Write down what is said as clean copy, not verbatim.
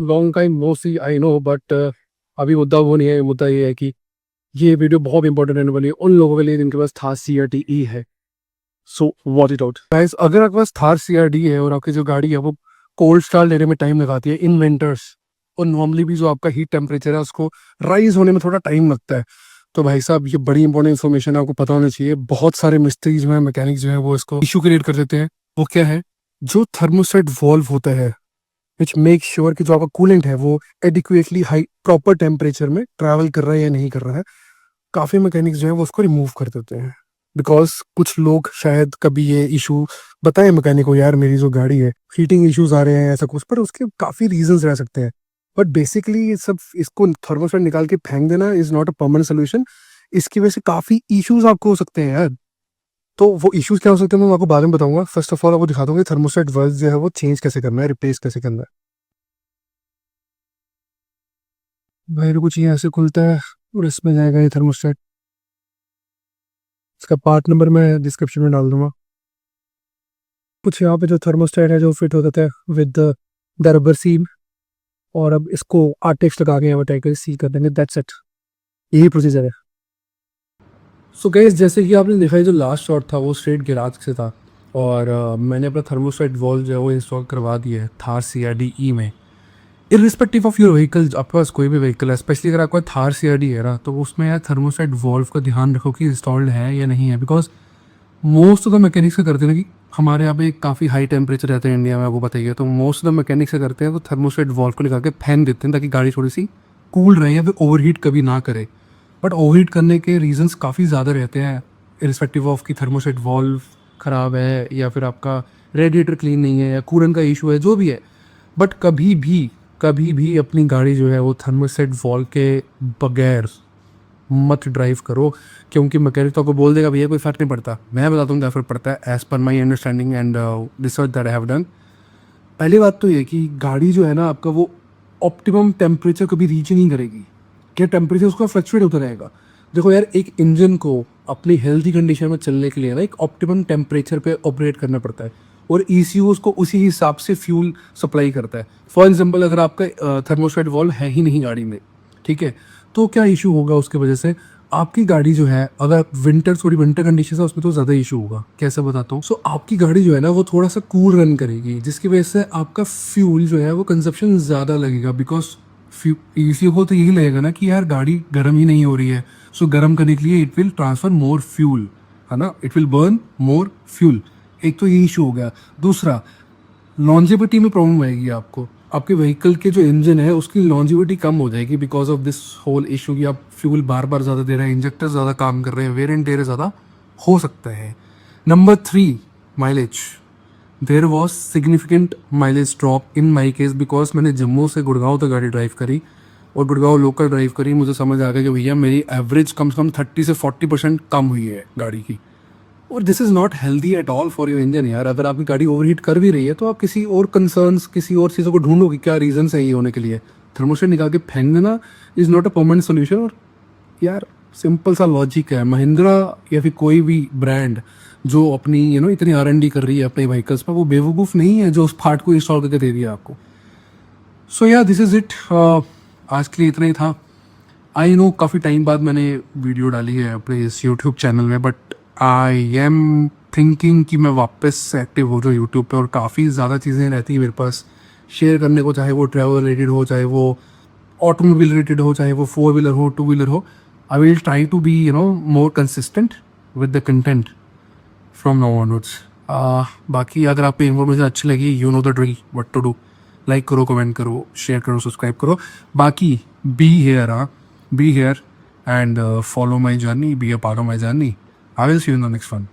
Long time no see I know, but अभी मुद्दा वो नहीं है। मुद्दा ये है कि ये वीडियो बहुत इंपॉर्टेंट रहने वाली है उन लोगों के लिए जिनके पास थार CRDE है। So watch it out guys. अगर आपके पास थार CRDE है और आपकी जो गाड़ी है वो कोल्ड स्टार्ट लेने में टाइम लगाती है इन विंटर्स, और नॉर्मली भी जो आपका हीट टेम्परेचर है उसको राइज होने में थोड़ा टाइम लगता है, तो भाई साहब ये बड़ी इंपॉर्टेंट इन्फॉर्मेशन है, आपको पता होना चाहिए। बहुत सारे मिस्त्री जो है, मैकेनिक जो है, वो इसको इशू क्रिएट कर देते हैं। वो क्या है? जो थर्मोस्टेट वॉल्व होता है विच मेक श्योर कि जो आपका कूलेंट है वो एडिक्वेटली हाई प्रॉपर टेम्परेचर में ट्रैवल कर रहा है या नहीं कर रहा है, काफी मैकेनिक्स जो है वो उसको रिमूव कर देते हैं। बिकॉज कुछ लोग शायद कभी ये इशू बताए मैकेनिक को, यार मेरी जो गाड़ी है हीटिंग इश्यूज आ रहे हैं ऐसा कुछ, पर उसके काफी रीजंस रह सकते हैं। बट बेसिकली ये सब, इसको थर्मोस्टेट निकाल के फेंक देना is not a permanent solution. इसकी वजह से काफी इश्यूज आपको हो सकते हैं यार। तो वो इश्यूज क्या हो सकते हैं मैं आपको बाद में बताऊंगा। फर्स्ट ऑफ ऑल आपको दिखा दूंगा थर्मोस्टेट वर्क जो है वो चेंज कैसे करना है, रिप्लेस कैसे करना है। भाई कुछ ये ऐसे खुलता है और इसमें जाएगा ये थर्मोस्टेट। इसका पार्ट नंबर मैं डिस्क्रिप्शन में डाल दूंगा। कुछ यहाँ पे जो थर्मोस्टेट है जो फिट हो जाता है विद द रबर सीम, और अब इसको आर्टेक्स लगा के यहाँ टाइगर सी कर देंगे, दैट्स इट। यही प्रोसीजर है। सो गाइस, जैसे कि आपने देखा जो लास्ट शॉट था वो स्ट्रेट गिराज से था, और मैंने अपना थर्मोस्टेट वॉल्व जो है वो इंस्टॉल करवा दिया है थार CRDE में। इरिस्पेक्टिव ऑफ योर व्हीकल, आपके पास कोई भी व्हीकल है, स्पेशली अगर आपका थार CRD है ना, तो उसमें यार थर्मोस्टेट वॉल्व का ध्यान रखो कि इंस्टॉल्ड है या नहीं है। Because most of the mechanics का करते हैं ना, कि हमारे यहाँ पे काफ़ी हाई टेम्परेचर रहते हैं इंडिया में, आपको बताइए, तो मोस्ट ऑफ द मैकेनिक्स का करते हैं तो थर्मोस्टेट वॉल्व को निकाल के फेंक देते हैं ताकि गाड़ी थोड़ी सी कूल रहे या फिर ओवरहीट कभी ना करे। बट ओवरहीट करने के रीजंस काफ़ी ज़्यादा रहते हैं, इरिस्पेक्टिव ऑफ कि थर्मोस्टेट वॉल्व ख़राब है या फिर आपका रेडिएटर क्लीन नहीं है या कूलेंट का इशू है, जो भी है। बट कभी भी अपनी गाड़ी जो है वो थर्मोस्टेट वॉल्व के बगैर मत ड्राइव करो, क्योंकि मैकेनिक तो आपको बोल देगा भैया कोई फ़र्क नहीं पड़ता। मैं बताता हूँ क्या फ़र्क पड़ता है as per my understanding and research that I have done. पहली बात तो ये कि गाड़ी जो है ना आपका वो ऑप्टिमम टेम्परेचर कभी रीच ही नहीं करेगी। क्या टेम्परेचर उसका फ्लक्चुएट होता रहेगा। देखो यार, एक इंजन को अपनी हेल्थी कंडीशन में चलने के लिए ना एक ऑप्टिमम टेम्परेचर पे ऑपरेट करना पड़ता है, और ECU उसको उसी हिसाब से फ्यूल सप्लाई करता है। फॉर एग्जांपल, अगर आपका थर्मोस्टेट वॉल्व है ही नहीं गाड़ी में, ठीक है, तो क्या इशू होगा उसके वजह से? आपकी गाड़ी जो है, अगर थोड़ी विंटर कंडीशन है उसमें तो ज़्यादा इशू होगा। कैसे बताता हूँ? सो आपकी गाड़ी जो है ना वो थोड़ा सा कूल रन करेगी, जिसकी वजह से आपका फ्यूल जो है वो कंजप्शन ज़्यादा लगेगा। बिकॉज ECU को तो यही लगेगा ना कि यार गाड़ी गर्म ही नहीं हो रही है, सो गर्म करने के लिए it will transfer more fuel, है ना, it will burn more fuel. एक तो ये इशू हो गया। दूसरा, लॉन्जिविटी में प्रॉब्लम आएगी आपको। आपके व्हीकल के जो इंजन है उसकी लॉन्जिविटी कम हो जाएगी because of this whole issue कि आप फ्यूल बार बार ज़्यादा दे रहे हैं, इंजेक्टर ज़्यादा काम कर रहे हैं, वेरिएंट दे रहे ज़्यादा हो सकता है। Number 3, mileage. There was significant mileage drop in my case, because मैंने जम्मू से गुड़गांव तक गाड़ी ड्राइव करी और गुड़गांव लोकल ड्राइव करी। मुझे समझ आ गया कि भैया मेरी एवरेज कम से कम 30 से 40% कम हुई है गाड़ी की, और this is not healthy at all for your engine यार। अगर आपकी गाड़ी ओवरहीट कर भी रही है तो आप किसी और कंसर्न्स, किसी और चीज़ों को ढूंढो कि क्या रीजंस है ये होने के लिए। थर्मोस्टेट निकाल के फेंक देना is not a permanent solution. और यार सिंपल सा लॉजिक है, महिंद्रा या फिर कोई भी ब्रांड जो अपनी इतनी R&D कर रही है अपने व्हीकल्स पर, वो बेवकूफ़ नहीं है जो उस पार्ट को इंस्टॉल करके दे दिया आपको। सो या दिस इज़ इट। आज के लिए इतना ही था। आई नो काफ़ी टाइम बाद मैंने वीडियो डाली है अपने इस यूट्यूब चैनल में, बट आई एम थिंकिंग कि मैं वापस एक्टिव हो जाऊँ यूट्यूब पे, और काफ़ी ज़्यादा चीज़ें रहती हैं मेरे पास शेयर करने को, चाहे वो ट्रैवल रिलेटेड हो, चाहे वो ऑटोमोबाइल रिलेटेड हो, चाहे वो 4 व्हीलर हो, 2 व्हीलर हो। I will try to be more consistent with the content from now onwards. बाकी अगर आपको इन्फॉर्मेशन अच्छी लगी, you know the drill, what to do. Like करो, कमेंट करो, शेयर करो, सब्सक्राइब करो। बाकी be here and follow my journey, be a part of my journey. I will see you in the next one.